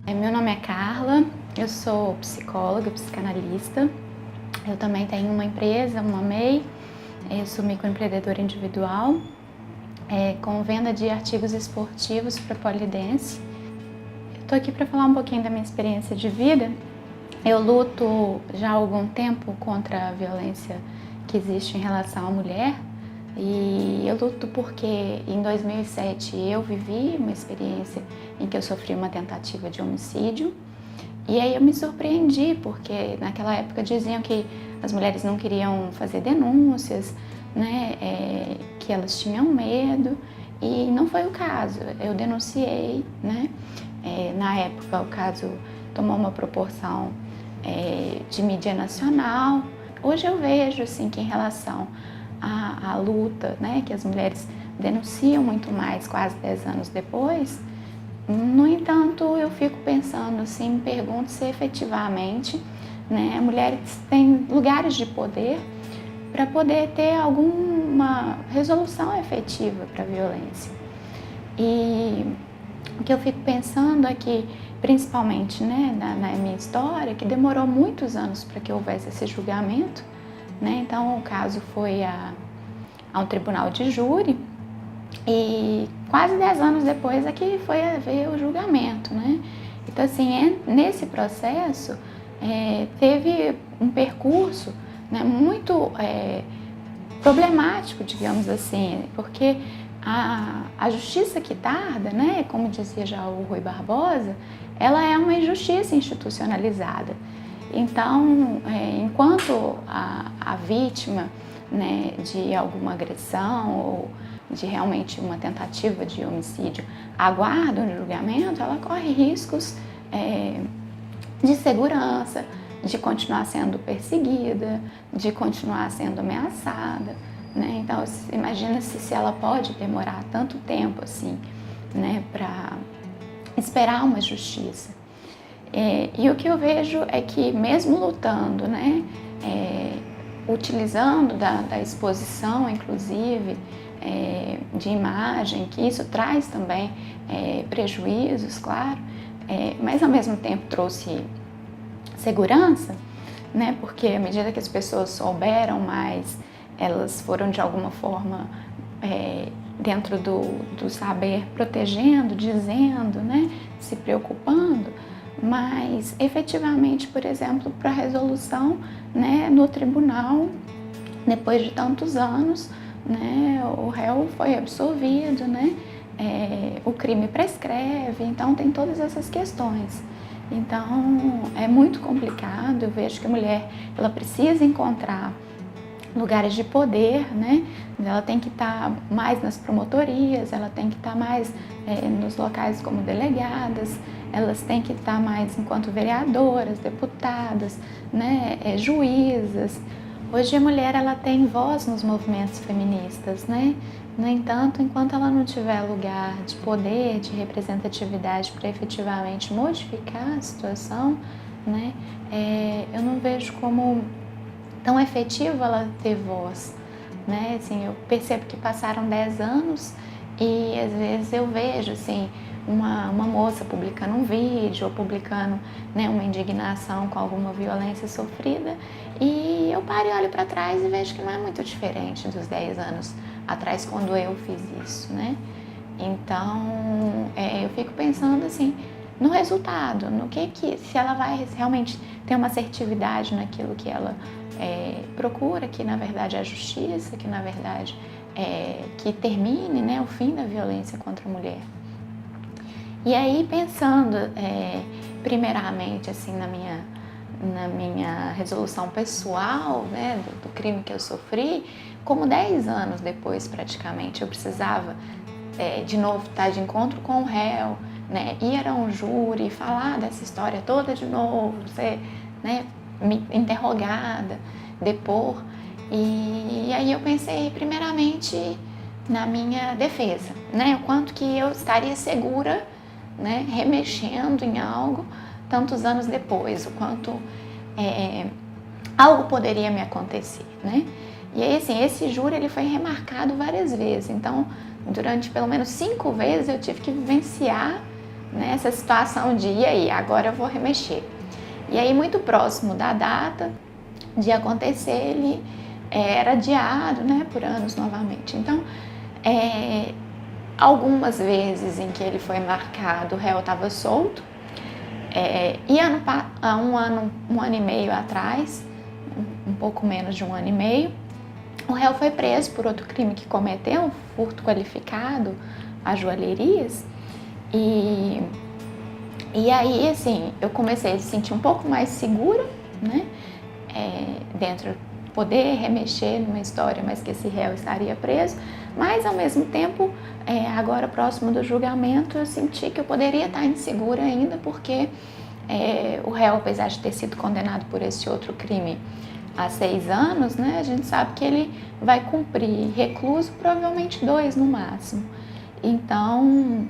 Meu nome é Carla, eu sou psicóloga, psicanalista. Eu também tenho uma empresa, uma MEI, eu sou microempreendedora individual, com venda de artigos esportivos para polidense. Eu tô aqui para falar um pouquinho da minha experiência de vida. Eu luto já há algum tempo contra a violência que existe em relação à mulher. E eu luto porque em 2007 eu vivi uma experiência em que eu sofri uma tentativa de homicídio. E aí eu me surpreendi, porque naquela época diziam que as mulheres não queriam fazer denúncias, né, que elas tinham medo, e não foi o caso. Eu denunciei, né, na época o caso tomou uma proporção de mídia nacional. Hoje eu vejo assim, que em relação à luta, né, que as mulheres denunciam muito mais quase 10 anos depois. No entanto, eu fico pensando assim, me pergunto se efetivamente, né, mulheres têm lugares de poder para poder ter alguma resolução efetiva para a violência. E o que eu fico pensando é que, principalmente, né, na minha história, que demorou muitos anos para que houvesse esse julgamento, né? Então o caso foi a um tribunal de júri e quase 10 anos depois é que foi haver o julgamento, né? Então assim, nesse processo teve um percurso, né, muito problemático, digamos assim, porque a justiça que tarda, né, como dizia já o Rui Barbosa, ela é uma injustiça institucionalizada. Então, enquanto a vítima, né, de alguma agressão ou de realmente uma tentativa de homicídio aguarda um julgamento, ela corre riscos de segurança, de continuar sendo perseguida, de continuar sendo ameaçada, né? Então, imagina-se se ela pode demorar tanto tempo assim, né, para esperar uma justiça. E o que eu vejo é que mesmo lutando, né, utilizando da exposição, inclusive, de imagem, que isso traz também prejuízos, claro, mas ao mesmo tempo trouxe segurança, né, porque à medida que as pessoas souberam mais, elas foram de alguma forma dentro do saber protegendo, dizendo, né, se preocupando. Mas efetivamente, por exemplo, para a resolução, né, no tribunal, depois de tantos anos, né, o réu foi absolvido, né, o crime prescreve, então tem todas essas questões. Então é muito complicado. Eu vejo que a mulher ela precisa encontrar lugares de poder, né? Ela tem que estar mais nas promotorias, ela tem que estar mais nos locais como delegadas, elas têm que estar mais enquanto vereadoras, deputadas, né? Juízas. Hoje a mulher ela tem voz nos movimentos feministas, né? No entanto, enquanto ela não tiver lugar de poder, de representatividade para efetivamente modificar a situação, né? Eu não vejo como tão efetivo ela ter voz, né? Assim, eu percebo que passaram 10 anos e às vezes eu vejo assim, uma moça publicando um vídeo ou publicando, né, uma indignação com alguma violência sofrida e eu paro e olho para trás e vejo que não é muito diferente dos 10 anos atrás quando eu fiz isso, né? Então, eu fico pensando assim, no resultado, no que se ela vai realmente ter uma assertividade naquilo que ela procura, que na verdade é a justiça, que na verdade que termine, né, o fim da violência contra a mulher. E aí pensando primeiramente assim na minha resolução pessoal, né, do crime que eu sofri, como 10 anos depois praticamente eu precisava de novo estar de encontro com o réu, né, ir a um júri, falar dessa história toda de novo, ser, né, interrogada, depor. E aí eu pensei primeiramente na minha defesa, né, o quanto que eu estaria segura, né, remexendo em algo tantos anos depois, o quanto algo poderia me acontecer, né? E aí assim, esse júri ele foi remarcado várias vezes, então durante pelo menos 5 vezes eu tive que vivenciar, né, essa situação de, e aí, agora eu vou remexer. E aí, muito próximo da data de acontecer, ele era adiado, né, por anos novamente. Então, algumas vezes em que ele foi marcado, o réu estava solto, e há um ano e meio atrás, um pouco menos de um ano e meio, o réu foi preso por outro crime que cometeu, furto qualificado a joalherias, e aí, assim, eu comecei a se sentir um pouco mais segura, né, dentro, poder remexer numa história, mas que esse réu estaria preso, mas ao mesmo tempo, agora próximo do julgamento, eu senti que eu poderia estar insegura ainda, porque o réu, apesar de ter sido condenado por esse outro crime há 6 anos, né, a gente sabe que ele vai cumprir recluso, provavelmente 2 no máximo. Então,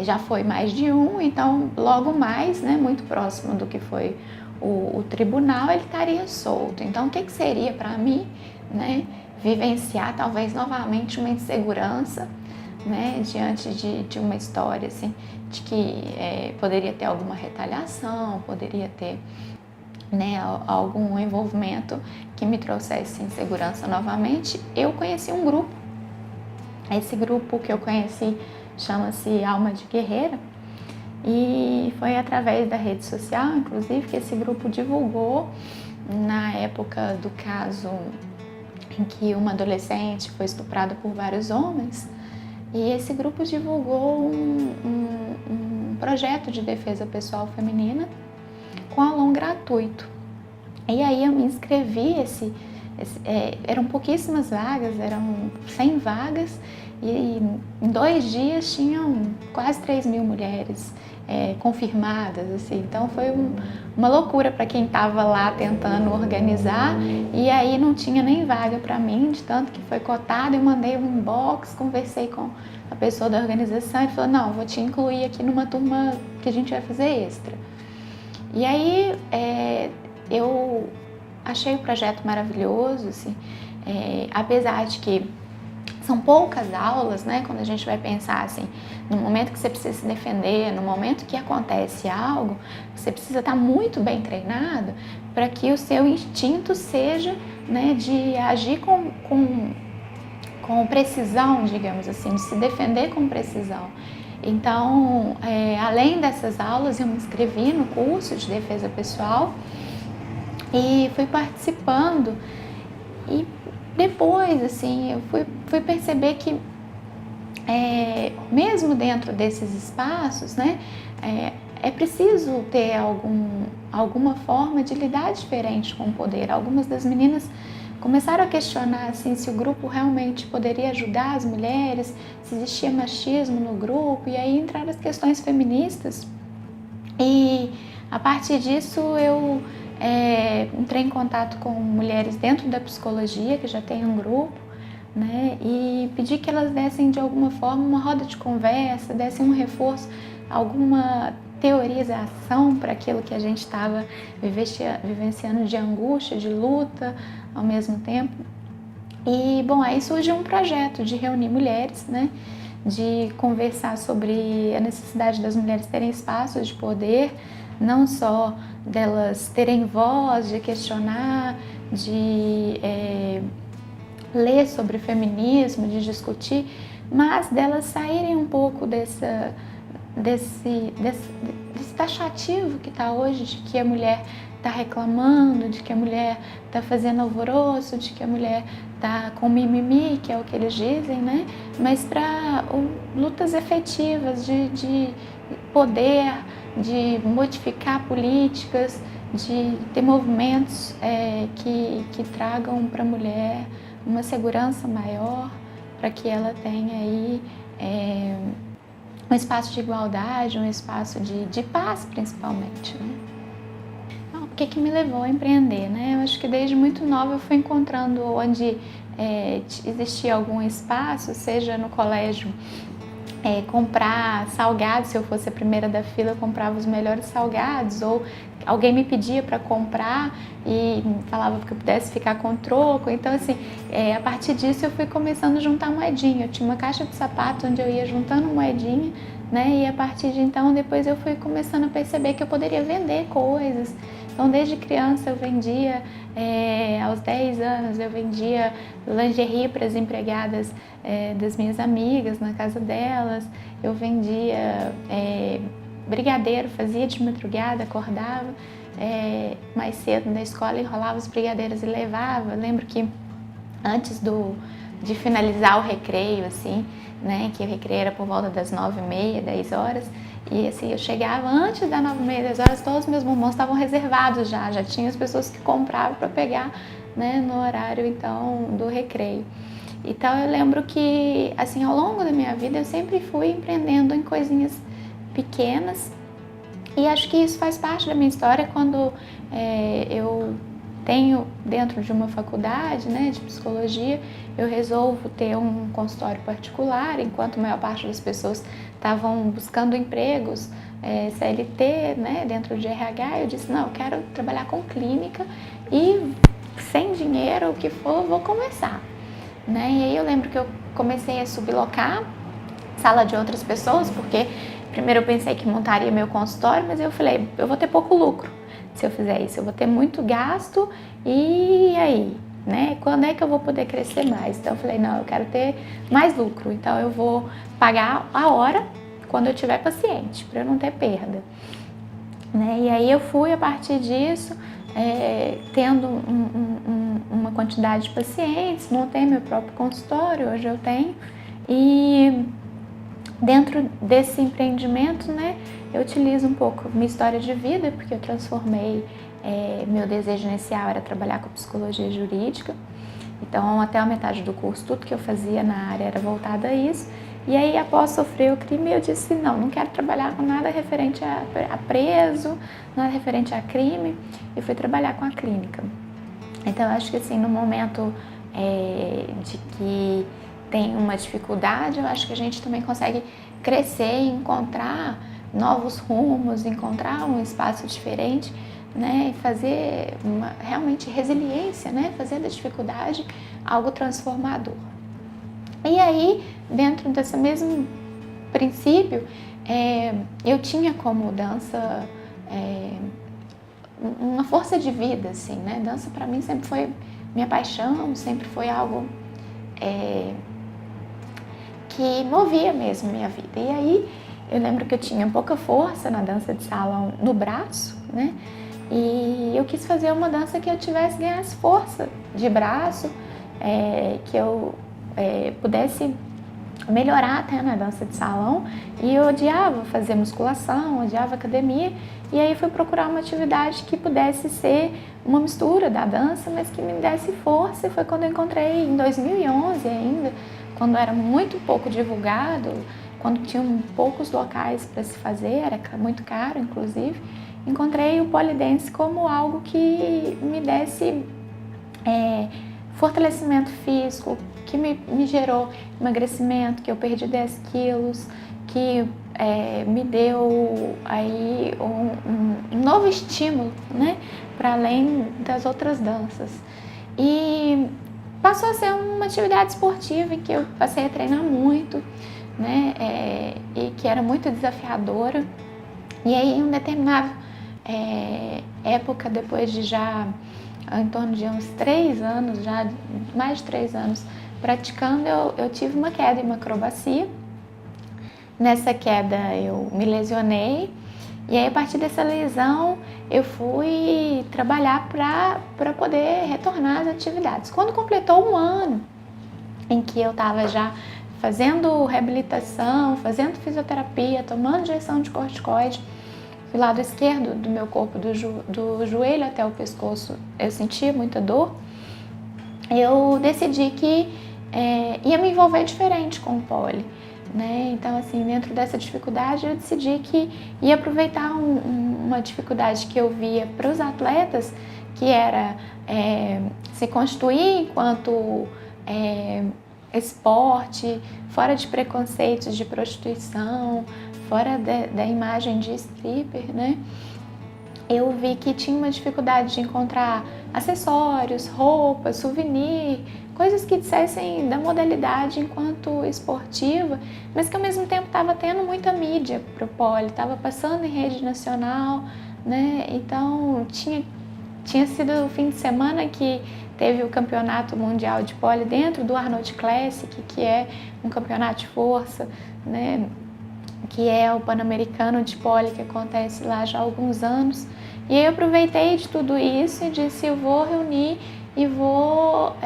já foi mais de um, então logo mais, né, muito próximo do que foi o tribunal, ele estaria solto. Então, o que seria para mim, né, vivenciar talvez novamente uma insegurança, né, diante de uma história assim, de que poderia ter alguma retaliação, poderia ter, né, algum envolvimento que me trouxesse insegurança novamente. Eu conheci um grupo, esse grupo que eu conheci chama-se Alma de Guerreira, e foi através da rede social, inclusive, que esse grupo divulgou, na época do caso em que uma adolescente foi estuprada por vários homens, e esse grupo divulgou um projeto de defesa pessoal feminina com aulão gratuito. E aí eu me inscrevi, eram pouquíssimas vagas, eram 100 vagas, e em 2 dias tinham quase 3.000 mulheres confirmadas, assim. Então foi uma loucura para quem estava lá tentando organizar, e aí não tinha nem vaga para mim, de tanto que foi cotado. Eu mandei um inbox, conversei com a pessoa da organização e falou: não, vou te incluir aqui numa turma que a gente vai fazer extra. E aí eu achei o projeto maravilhoso, assim, apesar de que são poucas aulas, né? Quando a gente vai pensar assim, no momento que você precisa se defender, no momento que acontece algo, você precisa estar muito bem treinado para que o seu instinto seja, né, de agir com precisão, digamos assim, de se defender com precisão. Então, além dessas aulas, eu me inscrevi no curso de defesa pessoal e fui participando. E depois, assim, eu fui perceber que, mesmo dentro desses espaços, né, é preciso ter alguma forma de lidar diferente com o poder. Algumas das meninas começaram a questionar, assim, se o grupo realmente poderia ajudar as mulheres, se existia machismo no grupo, e aí entraram as questões feministas. E a partir disso eu entrei em contato com mulheres dentro da psicologia, que já tem um grupo, né, e pedi que elas dessem de alguma forma uma roda de conversa, dessem um reforço, alguma teorização para aquilo que a gente estava vivenciando de angústia, de luta ao mesmo tempo. E, bom, aí surgiu um projeto de reunir mulheres, né, de conversar sobre a necessidade das mulheres terem espaços de poder, não só delas terem voz, de questionar, de ler sobre feminismo, de discutir, mas delas saírem um pouco desse taxativo que está hoje, de que a mulher está reclamando, de que a mulher está fazendo alvoroço, de que a mulher está com mimimi, que é o que eles dizem, né? Mas para lutas efetivas de poder, de modificar políticas, de ter movimentos que tragam para a mulher uma segurança maior, para que ela tenha aí um espaço de igualdade, um espaço de paz, principalmente, né? Então, o que me levou a empreender, né? Eu acho que desde muito nova eu fui encontrando onde existia algum espaço, seja no colégio, comprar salgados. Se eu fosse a primeira da fila, eu comprava os melhores salgados, ou alguém me pedia para comprar e falava que eu pudesse ficar com troco. Então, assim, a partir disso eu fui começando a juntar moedinha. Eu tinha uma caixa de sapato onde eu ia juntando moedinha, né? E a partir de então, depois eu fui começando a perceber que eu poderia vender coisas. Então, desde criança eu vendia, aos 10 anos eu vendia lingerie para as empregadas das minhas amigas na casa delas, eu vendia brigadeiro, fazia de madrugada, acordava mais cedo na escola, enrolava os brigadeiros e levava. Lembro que antes de finalizar o recreio, assim, né, que o recreio era por volta das 9h30, 10 horas, e assim, eu chegava antes das 9h30, 10 horas, todos os meus bombons estavam reservados já tinha as pessoas que compravam para pegar, né, no horário, então, do recreio. Então, eu lembro que, assim, ao longo da minha vida, eu sempre fui empreendendo em coisinhas pequenas, e acho que isso faz parte da minha história quando eu tenho dentro de uma faculdade, né, de psicologia, eu resolvo ter um consultório particular, enquanto a maior parte das pessoas estavam buscando empregos CLT, né, dentro de RH, eu disse, não, eu quero trabalhar com clínica e sem dinheiro, o que for, vou começar. Né? E aí eu lembro que eu comecei a sublocar sala de outras pessoas, porque primeiro eu pensei que montaria meu consultório, mas eu falei, eu vou ter pouco lucro se eu fizer isso, eu vou ter muito gasto e aí, né? Quando é que eu vou poder crescer mais? Então eu falei, não, eu quero ter mais lucro, então eu vou pagar a hora quando eu tiver paciente, para eu não ter perda. Né? E aí eu fui, a partir disso, tendo uma quantidade de pacientes, montei meu próprio consultório, hoje eu tenho, e dentro desse empreendimento, né, eu utilizo um pouco minha história de vida, porque eu transformei, meu desejo inicial era trabalhar com psicologia jurídica, então até a metade do curso, tudo que eu fazia na área era voltado a isso, e aí após sofrer o crime eu disse, não quero trabalhar com nada referente a preso, nada referente a crime, e fui trabalhar com a clínica. Então eu acho que assim, no momento de que tem uma dificuldade, eu acho que a gente também consegue crescer e encontrar novos rumos, encontrar um espaço diferente, né, e fazer realmente resiliência, né, fazer da dificuldade algo transformador. E aí, dentro desse mesmo princípio, eu tinha como dança uma força de vida, assim, né, dança para mim sempre foi minha paixão, sempre foi algo que movia mesmo minha vida. E aí eu lembro que eu tinha pouca força na dança de salão no braço, né? E eu quis fazer uma dança que eu ganhasse força de braço, que eu pudesse melhorar até na dança de salão. E eu odiava fazer musculação, odiava academia. E aí fui procurar uma atividade que pudesse ser uma mistura da dança, mas que me desse força. E foi quando eu encontrei, em 2011 ainda, quando era muito pouco divulgado, quando tinham poucos locais para se fazer, era muito caro inclusive, encontrei o polidense como algo que me desse fortalecimento físico, que me gerou emagrecimento, que eu perdi 10 quilos, que me deu aí um novo estímulo, né, para além das outras danças. E passou a ser uma atividade esportiva em que eu passei a treinar muito, né, e que era muito desafiadora. E aí, em uma determinada época, depois de já em torno de uns 3 anos, já mais de 3 anos praticando, eu tive uma queda em uma acrobacia. Nessa queda eu me lesionei e aí a partir dessa lesão eu fui trabalhar para poder retornar às atividades. Quando completou 1 ano em que eu estava já fazendo reabilitação, fazendo fisioterapia, tomando injeção de corticoide, do lado esquerdo do meu corpo, do joelho até o pescoço, eu sentia muita dor, eu decidi que ia me envolver diferente com o pole, né? Então, assim, dentro dessa dificuldade, eu decidi que ia aproveitar uma dificuldade que eu via para os atletas, que era se constituir enquanto esporte, fora de preconceitos de prostituição, fora da imagem de stripper, né? Eu vi que tinha uma dificuldade de encontrar acessórios, roupas, souvenir, coisas que dissessem da modalidade enquanto esportiva, mas que ao mesmo tempo estava tendo muita mídia para o pole, estava passando em rede nacional, né? Então tinha sido o fim de semana que teve o campeonato mundial de pole dentro do Arnold Classic, que é um campeonato de força, né? Que é o Pan-Americano de pole, que acontece lá já há alguns anos. E aí eu aproveitei de tudo isso e disse, eu vou reunir e vou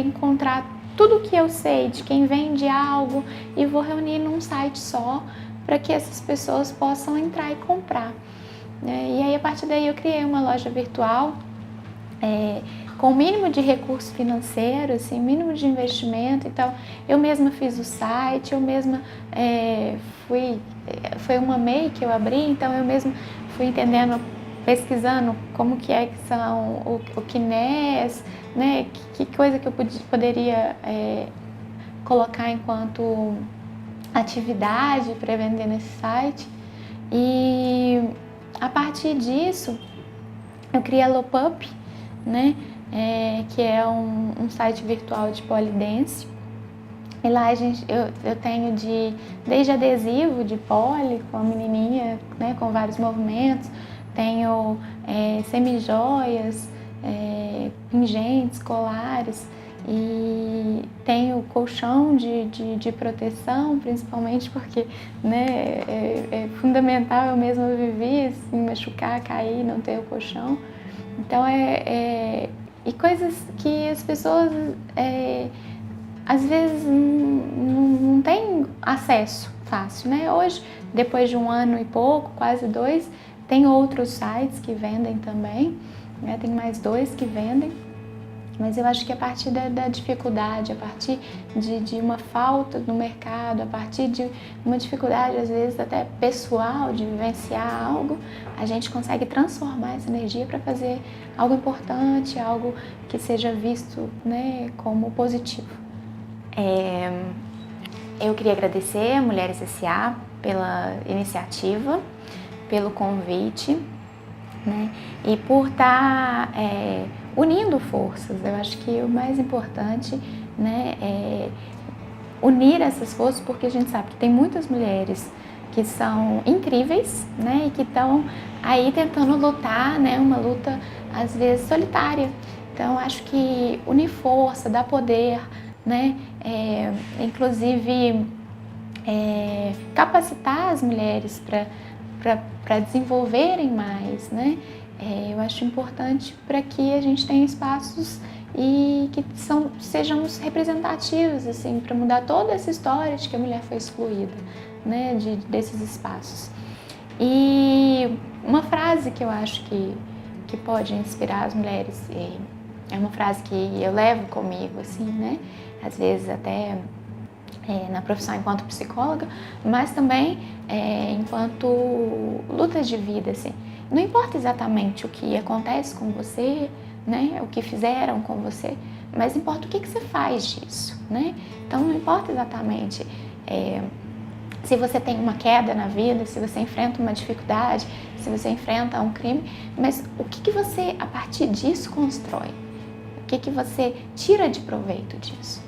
encontrar tudo que eu sei de quem vende algo e vou reunir num site só para que essas pessoas possam entrar e comprar. E aí a partir daí eu criei uma loja virtual com o mínimo de recurso financeiro, assim, mínimo de investimento. Então eu mesma fiz o site, eu mesma foi uma MEI que eu abri, então eu mesma fui entendendo, pesquisando como que são o KINES, né, que coisa que eu poderia colocar enquanto atividade para vender nesse site. E a partir disso eu criei a Lopup, né, que é um site virtual de pole dance. E lá eu tenho desde adesivo de pole com a menininha, né, com vários movimentos, tenho semijoias, pingentes, colares, e tenho colchão de proteção, principalmente porque, né, é fundamental. Eu mesma vivi assim, machucar, cair, não ter o colchão. Então e coisas que as pessoas às vezes não têm acesso fácil, né? Hoje, depois de 1 ano e pouco, quase 2, tem outros sites que vendem também, né? Tem mais 2 que vendem, mas eu acho que a partir da dificuldade, a partir de uma falta no mercado, a partir de uma dificuldade, às vezes até pessoal, de vivenciar algo, a gente consegue transformar essa energia para fazer algo importante, algo que seja visto, né, como positivo. Eu queria agradecer a Mulheres S.A. pela iniciativa, pelo convite, né, e por estar unindo forças. Eu acho que o mais importante, né, é unir essas forças, porque a gente sabe que tem muitas mulheres que são incríveis, né, e que estão aí tentando lutar, né, uma luta às vezes solitária. Então acho que unir força, dar poder, né, inclusive capacitar as mulheres para desenvolverem mais, né? Eu acho importante para que a gente tenha espaços e que sejamos representativos, assim, para mudar toda essa história de que a mulher foi excluída, né, desses espaços. E uma frase que eu acho que pode inspirar as mulheres, é uma frase que eu levo comigo, assim, né, às vezes até na profissão enquanto psicóloga, mas também enquanto lutas de vida, assim. Não importa exatamente o que acontece com você, né, o que fizeram com você, mas importa o que você faz disso, né? Então não importa exatamente se você tem uma queda na vida, se você enfrenta uma dificuldade, se você enfrenta um crime, mas o que você, a partir disso, constrói? O que você tira de proveito disso?